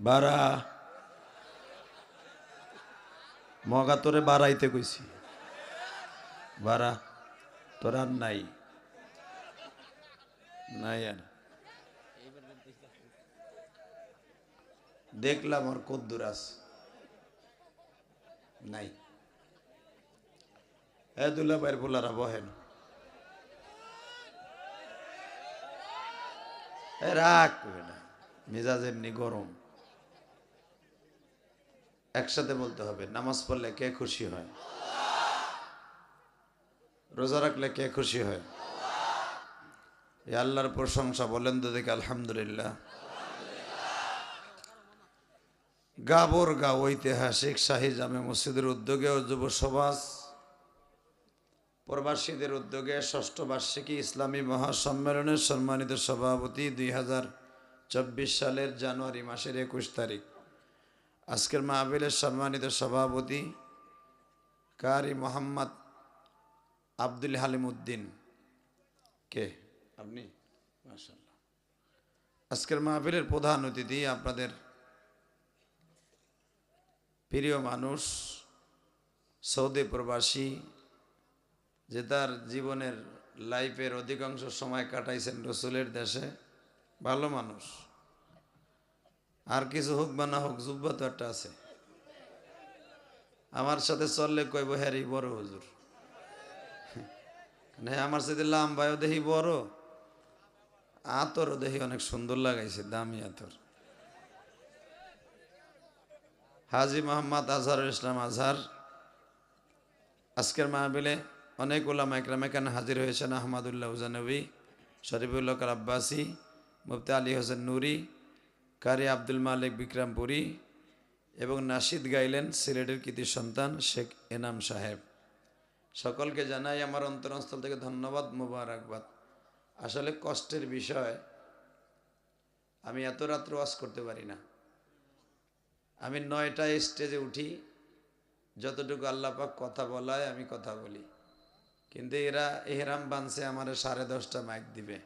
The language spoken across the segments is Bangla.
বাড়া মগা তোরে বাড়াইতে কইছি বাড়া তোর আর নাই নাই আর দেখলাম ওর কদ্দুর আছে নাই এ দুলা বাইর পোলারা বহেন এ রাখ মেজাজ এমনি গরম একসাথে বলতে হবে নামাজ পড়লে কে খুশি হয় রোজা রাখলে কে খুশি হয় এই আল্লাহর প্রশংসা বলেন তো দেখে আলহামদুলিল্লাহ গাবরগাঁও ঐতিহাসিক শাহী জামে মসজিদের উদ্যোগে ও যুব সমাজ প্রবাসীদের উদ্যোগে ষষ্ঠ বার্ষিকী ইসলামী মহাসম্মেলনের সম্মানিত সভাপতি 2024 সালের জানুয়ারি মাসের 21 তারিখ আজকের মাহফিলের সম্মানিত সভাপতি কারি মোহাম্মদ আব্দুল হালিম উদ্দিন কে আপনি মাশাআল্লাহ আজকের মাহফিলের প্রধান অতিথি আপনাদের প্রিয় মানুষ সৌদি প্রবাসী যে তার জীবনের লাইফের অধিকাংশ সময় কাটাইছেন রসুলের দেশে ভালো মানুষ আর কিছু হোক বা না হোক জুব্বা তো একটা আছে আমার সাথে চললে কইব হ্যারি বড় হুজুর হ্যাঁ আমার সাথে লাম্বায়ও দেখি বড় আতরও দেখি অনেক সুন্দর লাগাইছে দামি আতর হাজী মোহাম্মদ আজহারুল ইসলাম আজহার আজকের মাহফিলে অনেক উলামা ইকরাম এখানে হাজির হয়েছেন আহমদুল্লাহ উজানবী শরীফুল্লাহ কাল আব্বাসী মুফতি আলী হোসেন নুরি কারি আব্দুল মালিক বিক্রমপুরী এবং নাশিদ গাইলেন সিলেটের কৃতি সন্তান শেখ এনাম সাহেব সকলকে জানাই আমার অন্তরস্থল থেকে ধন্যবাদ মুবারকবাদ আসলে কষ্টের বিষয় আমি এত রাত্র ওয়াজ করতে পারি না আমি 9টায় স্টেজে উঠি যতটুকু আল্লাহ পাক কথা বলায় আমি কথা বলি কিন্তু এরা এহরাম বানছে আমার 10:30টা মাইক দিবে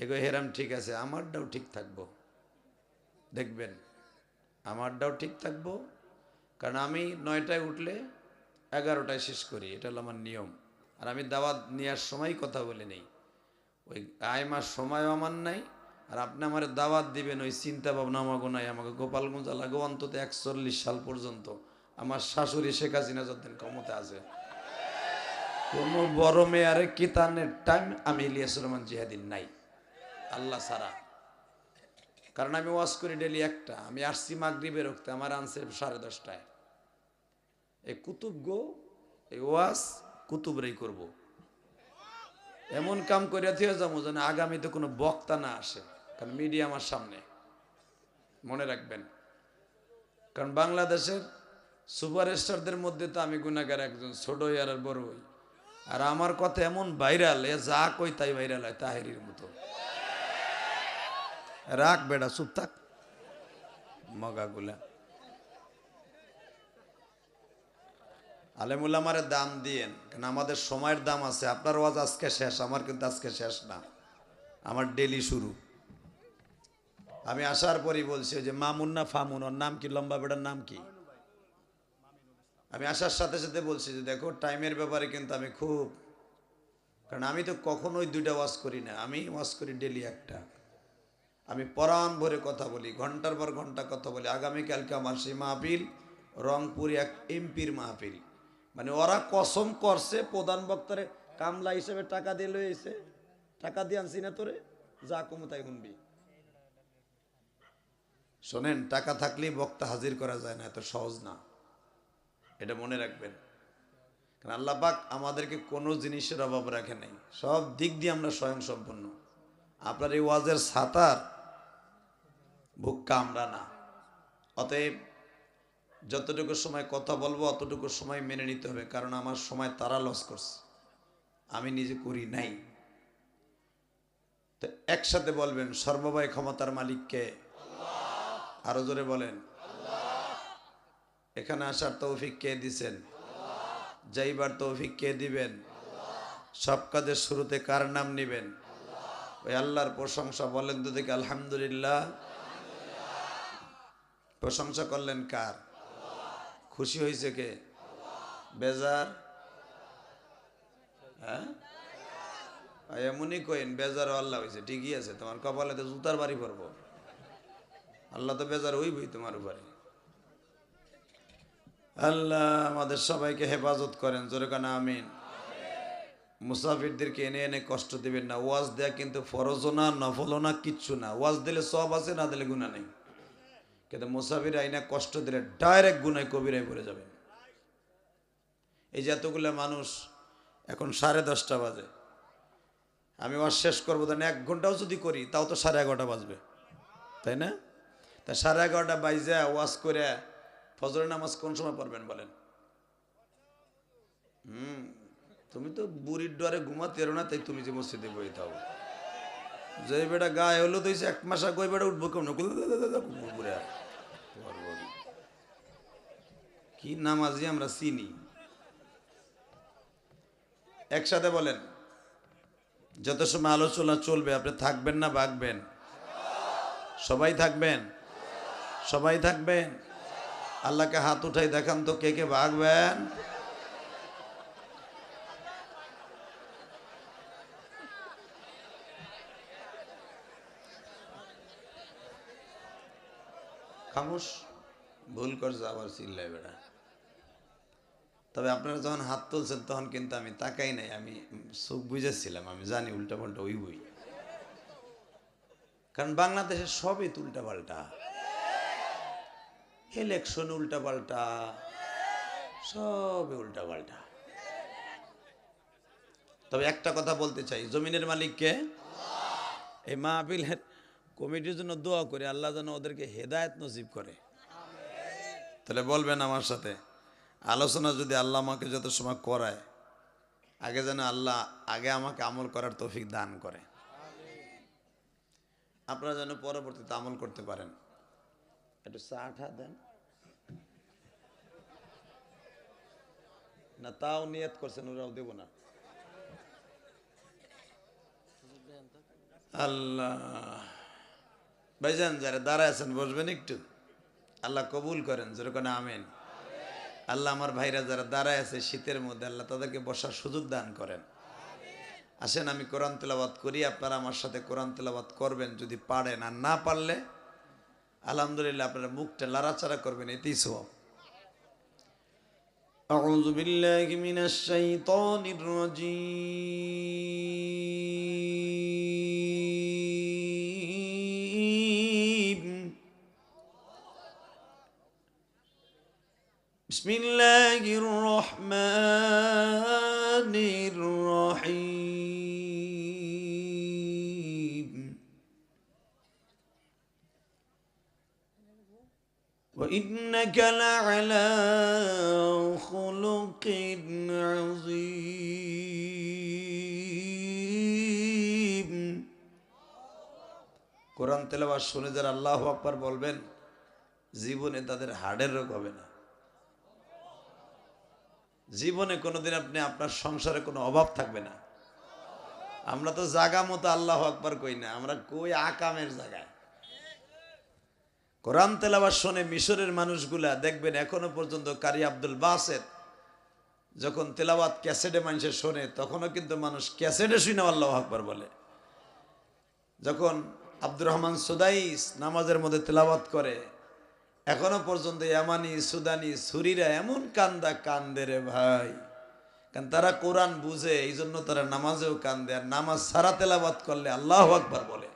এগো এহরাম ঠিক আছে আমারটাও ঠিক থাকবো দেখবেন আমারটাও ঠিক থাকবো কারণ আমি 9টায় উঠলে 11টায় শেষ করি এটা হলো আমার নিয়ম আর আমি দাওয়াত নেওয়ার সময় কথা বলে নেই ওই আইমার সময়ও আমার নাই আর আপনি আমার দাওয়াত দিবেন ওই চিন্তা ভাবনা আমাকে নাই আমাকে গোপালগঞ্জ লাগো অন্তত 41 সাল পর্যন্ত আমার শাশুড়ি শেখ হাসিনা যতদিন ক্ষমতা আছে কোনো বড় মেয়ারে কিতানের টাইম আমি ইলিয়াস রহমান জিহাদিন নাই আল্লাহ সারা কারণ আমি ওয়াজ করি ডেলি একটা আমি আসছি মাগরিবের রক্তে আমার আনছে 10:30টায় এই কুতুব গো এই ওয়াজ কুতুবরাই করব এমন কাম করে থিয়ে যাবো যেন আগামীতে কোনো বক্তা না আসে কারণ মিডিয়া আমার সামনে মনে রাখবেন কারণ বাংলাদেশের সুপারস্টারদের মধ্যে তো আমি গুনাহগার একজন ছোট আর বড় হই আর আমার কথা এমন ভাইরাল এ যা কই তাই ভাইরাল হয় তাহেরির মতো রাখ বেড়া চুপ থাক মগাগুলা আলেমুল্লামারে দাম দিয়েন কারণ আমাদের সময়ের দাম আছে আপনার ওয়াজ আজকে শেষ আমার কিন্তু আজকে শেষ না আমার ডেলি শুরু আমি আসার পরই বলছি যে মামুন না ফামুন ওর নাম কি লম্বা বেটার নাম কি আমি আসার সাথে সাথে বলছি যে দেখো টাইমের ব্যাপারে কিন্তু আমি খুব কারণ আমি তো কখনোই 2টা ওয়াজ করি না আমি ওয়াজ করি ডেলি একটা আমি পরাণ ভরে কথা বলি ঘন্টার পর ঘন্টা কথা বলি আগামীকালকে আমার সেই মাহফিল রংপুর এক এমপির মাহফিল মানে ওরা কসম করছে প্রধান বক্তারে কামলা হিসেবে টাকা দিয়ে লইছে টাকা দিয়ে আনছি না তোরে যা কমু তাই শুনবি শোনেন টাকা থাকলেই বক্তা হাজির করা যায় না এত সহজ না এটা মনে রাখবেন কারণ আল্লাহ পাক আমাদেরকে কোনো জিনিসের অভাব রাখে নাই সব দিক দিয়ে আমরা স্বয়ং সম্পন্ন আপনার এই ওয়াজের ছাতার ভুক্কা আমরা না অতএব যতটুকু সময় কথা বলবো অতটুকু সময় মেনে নিতে হবে কারণ আমার সময় তারা লস করছে আমি নিজে করি নাই তো একসাথে বলবেন সর্বময় ক্ষমতার মালিককে আরো জোরে বলেন এখানে আসার তৌফিক কে দিছেন যাইবার তৌফিক কে দিবেন সব কাজের শুরুতে কার নাম নিবেন ওই আল্লাহর প্রশংসা বলেন তো দেখি আলহামদুলিল্লাহ প্রশংসা করলেন কার? খুশি হয়েছে কে? বেজার? হ্যাঁ, এমনই কইন বেজার আল্লাহ হয়েছে, ঠিকই আছে, তোমার কপালে তো জুতার বাড়ি পড়বো। আল্লাহ তো বেজার হইবই তোমার উপরে। আল্লাহ আমাদের সবাইকে হেফাজত করেন, জোরে কানা আমিন। মুসাফিরদেরকে এনে এনে কষ্ট দিবেন না। ওয়াজ দেয়া কিন্তু ফরজও না, নফলও না, কিচ্ছু না। ওয়াজ দিলে সব আছে, না দিলে গুনাহ নেই। কিন্তু মুসাফির আইনা কষ্ট দিলে ডাইরেক্ট গুনায় কবিরায় পড়ে যাবেন। এই যে এতগুলো মানুষ, এখন 10:30 বাজে, আমি ওয়াজ শেষ করবো দেন 1 ঘন্টাও যদি করি তাও তো 11:30 বাজবে, তাই না? তা 11:30 বাইজা ওয়াজ করে ফজরের নামাজ কোন সময় পড়বেন বলেন? তুমি তো বুড়ির ডরে ঘুমাতে এরো না, তাই তুমি যে মসজিদে বই থাও। যে বেটা গায়ে হলো তো 1 মাস আগে ওই বেটা উঠবো কেমন? কি নামাজি আমরা চিনি। একসাথে বলেন, যত সময় আলোচনা চলবে আপনি থাকবেন না ভাগবেন? সবাই থাকবেন? সবাই থাকবেন? আল্লাহকে হাত উঠাই দেখান তো কে কে ভাগবেন? খামোশ, ভুল করছে আবার চিল্লাই বেড়া। তবে আপনারা যখন হাত তুলছেন তখন কিন্তু আমি তাকাই নাই, আমি চোখ বুঝেছিলাম, আমি জানি উল্টা পাল্টা ওই বই। কারণ বাংলাদেশের সবই তো উল্টা পাল্টা, ইলেকশন উল্টা পাল্টা, সবই উল্টা পাল্টা। তবে একটা কথা বলতে চাই, জমিনের মালিক কে? এই মাহফিলের কমিটির জন্য দোয়া করে আল্লাহ যেন ওদেরকে হেদায়েত নসিব করে। তাহলে বলবেন আমার সাথে, আলোচনা যদি আল্লাহ আমাকে যত সময় করায়, আগে যেন আল্লাহ আগে আমাকে আমল করার তৌফিক দান করে, আপনারা যেন পরবর্তীতে আমল করতে পারেন। একটু চা দেন না, তাও নিয়ত করছেন, ওরাও দেব না। আল্লাহ ভাইজান যারা দাঁড়ায় আছেন বসবেন একটু, আল্লাহ কবুল করেন, যেরকম আমিন। আল্লাহ আমার ভাইরা যারা দাঁড়ায় আছে শীতের মধ্যে, আল্লাহ তাদেরকে বসার সুযোগ দান করেন। আসেন আমি কোরআন তেলাওয়াত করি, আপনারা আমার সাথে কোরআন তেলাওয়াত করবেন যদি পারেন, আর না পারলে আলহামদুলিল্লাহ আপনারা মুখটা লাড়াচাড়া করবেন, এতেই সওয়াব। আউযু বিল্লাহি মিনাশ শাইতানির রাজীম। বিসমিল্লাহির রহমানির রহিম। وإنك لعلى خلق عظيم। কোরআন তেলাওয়াত শুনে যারা আল্লাহু আকবার বলবেন, জীবনে তাদের হাড়ের রোগ হবে না। জীবনে কোনোদিন আপনি আপনার সংসারে কোনো অভাব থাকবে না। আমরা তো জায়গা মতো আল্লাহু আকবার কই না, আমরা কই আকামের জায়গায়। কোরআন তেলাওয়াত শুনে মিশরের মানুষগুলা দেখবেন এখনো পর্যন্ত কারি আব্দুল বাসেত যখন তেলাওয়াত ক্যাসেটে মানুষের শোনে, তখনও কিন্তু মানুষ ক্যাসেটে শুনে আল্লাহু আকবার বলে। যখন আব্দুর রহমান সুদাইস নামাজের মধ্যে তেলাওয়াত করে, এখনো পর্যন্ত ইয়ামানি সুদানি সুরিরা এমন কান্দা কান্দে রে ভাই, কারণ তারা কোরআন বুঝে, এই জন্য তারা নামাজেও কান্দে, আর নামাজ সারা তেলাওয়াত করলে আল্লাহু আকবার বলে।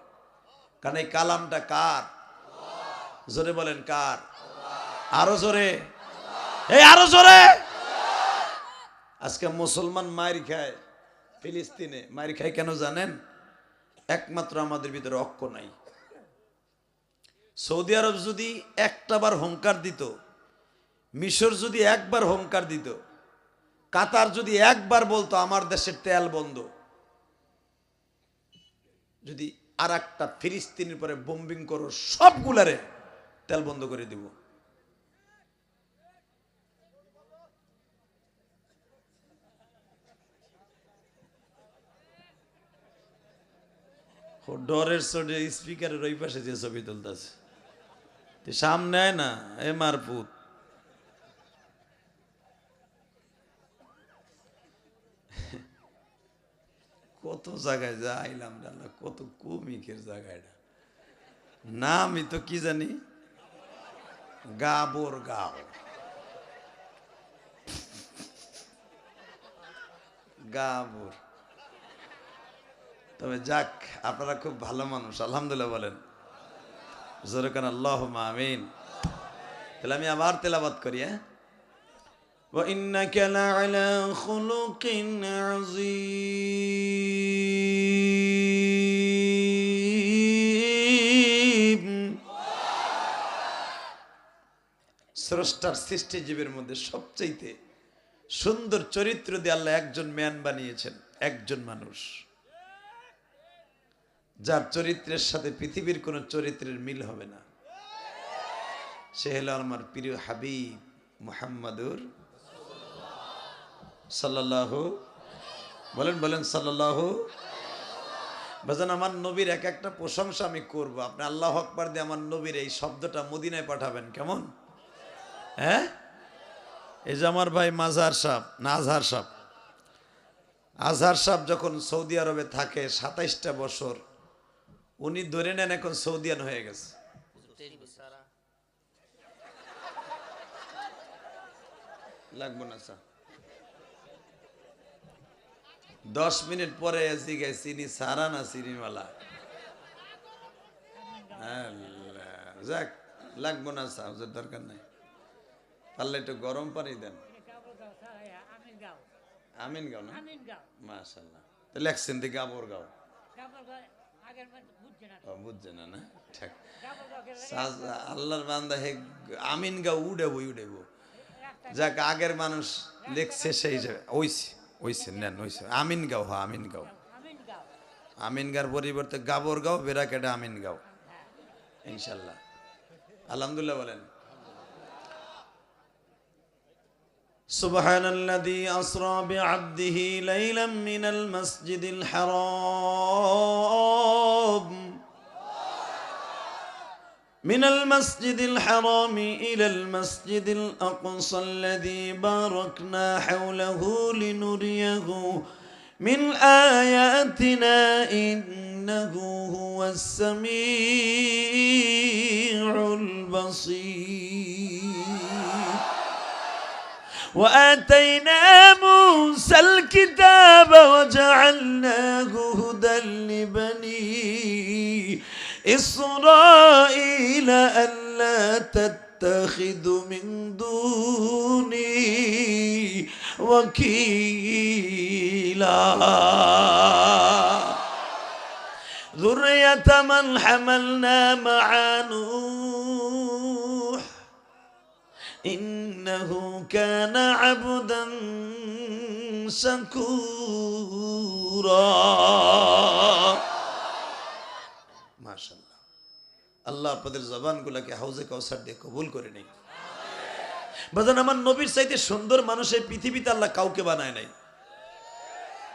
কারণ এই কালামটা কার? জোরে বলেন কার? আরো জোরে, এই আরো জোরে। আজকে মুসলমান মার খায়, ফিলিস্তিনে মার খায় কেন জানেন? একমাত্র আমাদের ভিতরে ঐক্য নাই। সৌদি আরব যদি একটাবার হুঙ্কার দিত, মিশর যদি একবার হুঙ্কার দিত, কাতার যদি একবার বলতো আমার দেশের তেল বন্ধ, যদি আর একটা ফিলিস্তিনের পরে বোম্বিং করো, সবগুলারে তেল বন্ধ করে দিব। ডরের চোটে স্পিকারের ওই পাশে যে ছবি তুলতেছে, সামনে আয় না, এ মারপুত। কত জায়গায় যাইলাম আল্লাহ, কত কমিকের জায়গাটা, নামই তো কি জানি, গাবর গাঁও। গাবর। তবে যাক, আপনারা খুব ভালো মানুষ, আলহামদুলিল্লাহ বলেন জোরে কান আল্লাহুম্মা আমিন। তাহলে আমি আবার তেলাওয়াত করি। ওয়া ইন্নাকা লাআলা খুলুকিন আযীম। স্রষ্টার সৃষ্টিজীবের মধ্যে সবচাইতে সুন্দর চরিত্র দিয়ে আল্লাহ একজন ম্যান বানিয়েছেন, একজন মানুষ যার চরিত্রের সাথে পৃথিবীর কোন চরিত্রের মিল হবে না। সে হলো আমার প্রিয় হাবিব মুহাম্মাদুর সাল্লাল্লাহু, বলেন বলেন সাল্লাল্লাহু। বাজান, আমার নবীর এক একটা প্রশংসা আমি করব, আপনি আল্লাহু আকবার দিয়ে আমার নবীর এই শব্দটা মদিনায় পাঠাবেন, কেমন? হ্যাঁ, এই যে আমার ভাই মাজার সাহেব, না আজহার সাহেব, আজহার সাহেব যখন সৌদি আরবে থাকে 27টা বছর, উনি ধরে নেন এখন সৌদিয়ান হয়ে গেছে। লাগবো না স্যার, 10 মিনিট পরে জিজ্ঞাসা চিনি সারা না চিনিওয়ালা। যাক, লাগবো না স্যার, দরকার নাই, পারলে একটু গরম পানি দেন। আমিনগাঁও না, মাশাআল্লাহ। লেখছেন দি গাবরগাঁও, বুঝছে না না, ঠিক। আল্লাহর বান্দা হে আমিনগাঁও উড়েবো উড়েবো। যাক, আগের মানুষ লেখছে সেই ওইছে ওইছে নেন ওইছে আমিনগাঁও। হ্যাঁ, আমিনগাঁও। আমিনগাঁর পরিবর্তে গাবরগাঁও, বেরাকেটে আমিনগাঁও, ইনশাল্লাহ। আলহামদুলিল্লাহ বলেন। সুবহানাল্লাযী আসরা বিআবদিহি লাইলাম মিনাল মাসজিদিল হারাম من المسجد الحرام إلى المسجد الأقصى الذي باركنا حوله لنريه من آياتنا إنه هو السميع البصير وآتينا موسى الكتاب وجعلناه هدى لبني إسرائيل ألا تتخذوا من دوني وكيلا ذرية من حملنا مع نوح إنه كان عبدا شكورا মাশাআল্লাহ। আল্লাহ আপনাদের জবানগুলোকে হাউজে কাউসার দিয়ে কবুল করে নেই। বাজান, আমার নবীর চাইতে সুন্দর মানুষ এই পৃথিবীতে আল্লাহ কাউকে বানায় নাই,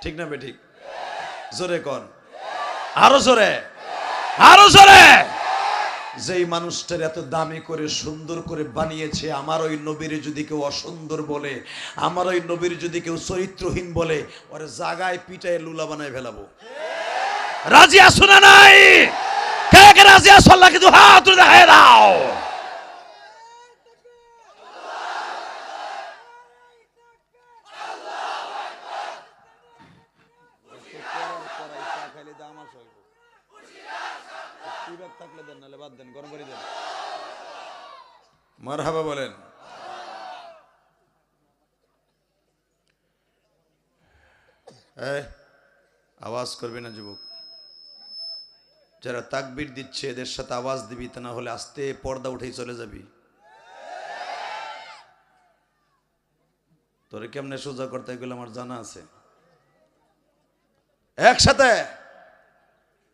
ঠিক না বে ঠিক? জোরে কোন, আরো জোরে, আরো জোরে। যেই মানুষটার এত দামি করে সুন্দর করে বানিয়েছে, আমার ওই নবীর যদি কেউ অসুন্দর বলে, আমার ওই নবীর যদি কেউ চরিত্রহীন বলে, ওরে জাগায় পিটায় লুলা বানায় ফেলাবো। রাজি আছো না নাই? কে কে রাজি আছো? আল্লাহ কিন্তু হাত তুলে দেখায় দাও। মারহাবা বলেন। আওয়াজ করবে না যুবক, যারা তাকবীর দিচ্ছে এদের সাথে আওয়াজ দিবি, তা না হলে আস্তে পর্দা উঠেই চলে যাবি। তোরে কেমনে সোজা করতে এগুলো আমার জানা আছে। একসাথে,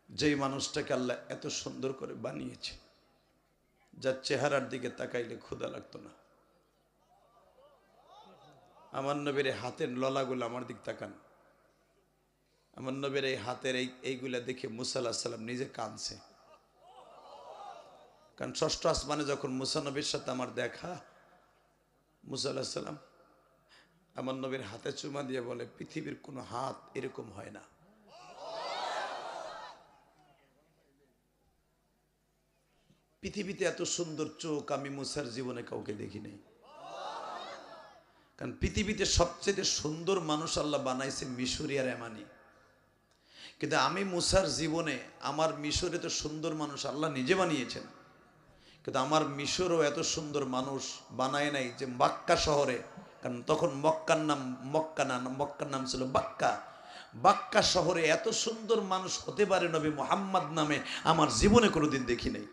যেই মানুষটাকে আল্লাহ এত সুন্দর করে বানিয়েছে, যার চেহারার দিকে তাকাইলে ক্ষুধা লাগতো না। আমার নবীর হাতের ললাগুলো আমার দিক তাকান, আমার নবীর এই হাতের এইগুলা দেখে মুসা আলাইহিস সালাম নিজে কাঁদছে। কারণ ষষ্ঠ আসমানে যখন মুসা নবীর সাথে আমার দেখা, মুসা আলাইহিস সালাম আমার নবীর হাতে চুমা দিয়ে বলে, পৃথিবীর কোনো হাত এরকম হয় না। পৃথিবীতে এত সুন্দর চোখ আমি মুসার জীবনে কাউকে দেখি নাই। কারণ পৃথিবীতে সবচেয়ে সুন্দর মানুষ আল্লাহ বানাইছে মিশরি আর এমানি, কিন্তু আমি মুসার জীবনে আমার মিশরে তো সুন্দর মানুষ আল্লাহ নিজে বানিয়েছেন, কিন্তু আমার মিশরও এত সুন্দর মানুষ বানায় নাই যে মক্কা শহরে। কারণ তখন মক্কার নাম মক্কা না, মক্কার নাম ছিল বাক্কা। বাক্কা শহরে এত সুন্দর মানুষ হতে পারে নবী মুহাম্মদ নামে আমার জীবনে কোনোদিন দেখি নাই।